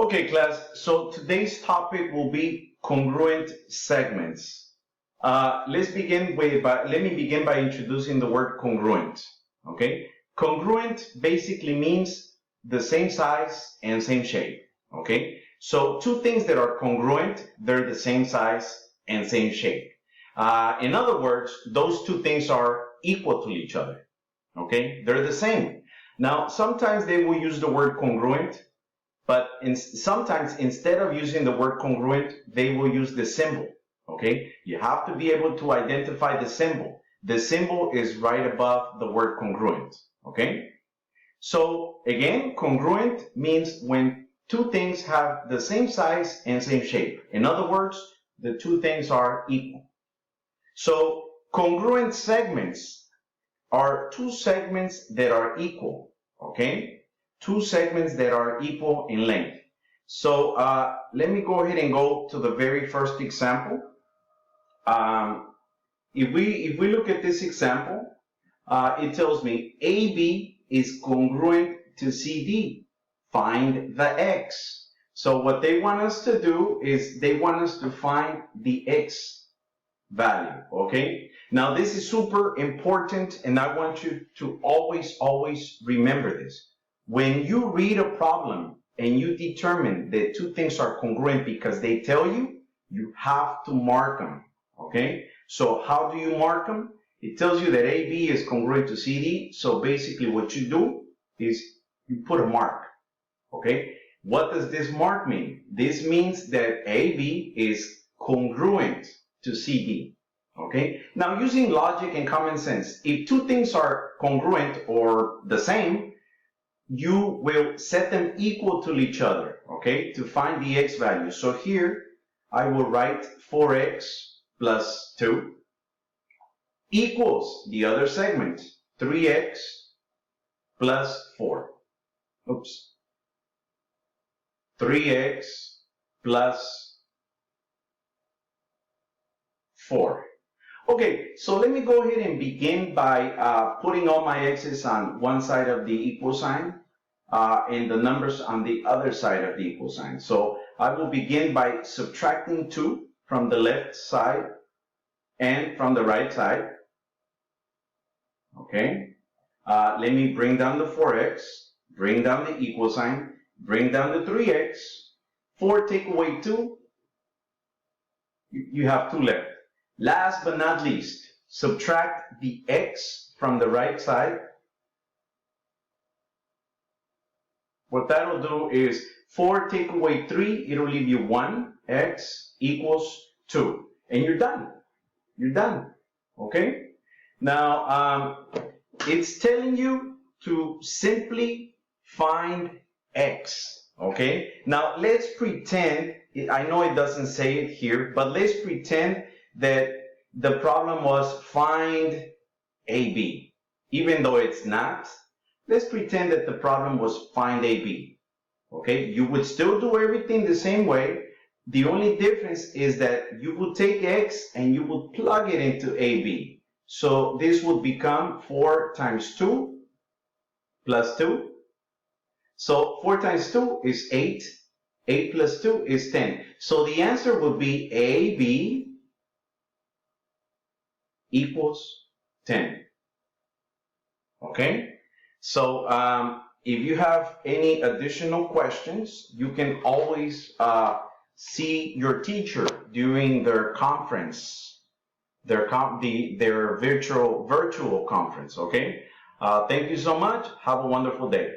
Okay, class. So today's topic will be congruent segments. Let me begin by introducing the word congruent. Okay, congruent basically means the same size and same shape. Okay, so two things that are congruent, they're the same size and same shape. In other words, those two things are equal to each other. Okay, they're the same. Now, sometimes they will use the word congruent, but sometimes instead of using the word congruent, they will use the symbol. Okay, you have to be able to identify the symbol. The symbol is right above the word congruent. Okay, so again, congruent means when two things have the same size and same shape. In other words, the two things are equal. So congruent segments are two segments that are equal. Okay, two segments that are equal in length. So let me go ahead and go to the very first example. If we look at this example, it tells me AB is congruent to CD. Find the X. So what they want us to do is they want us to find the X value. Okay. Now this is super important, and I want you to always remember this. When you read a problem and you determine that two things are congruent because they tell you, you have to mark them. Okay, so how do you mark them? It tells you that AB is congruent to CD. So basically what you do is you put a mark. Okay, what does this mark mean? This means that AB is congruent to CD. Okay, now using logic and common sense, if two things are congruent or the same, you will set them equal to each other, okay, to find the X value. So here I will write 4X plus 2 equals the other segment, 3X plus 4. Oops. 3X plus 4. Okay, so let me go ahead and begin by putting all my x's on one side of the equal sign and the numbers on the other side of the equal sign. So I will begin by subtracting 2 from the left side and from the right side. Okay, let me bring down the 4x, bring down the equal sign, bring down the 3x, 4 take away 2, you have 2 left. Last but not least, subtract the x from the right side. What that'll do is 4 take away 3, it'll leave you 1, x equals 2. And you're done. You're done. Okay? Now, it's telling you to simply find x. Okay? Now, let's pretend, I know it doesn't say it here, but let's pretend that the problem was find AB. Even though it's not, let's pretend that the problem was find AB. Okay, you would still do everything the same way. The only difference is that you would take X and you would plug it into AB. So this would become 4 times 2 plus 2. So 4 times 2 is 8. 8 plus 2 is 10. So the answer would be AB equals 10. Okay, so if you have any additional questions, you can always see your teacher during their conference, their virtual conference. Okay, thank you so much. Have a wonderful day.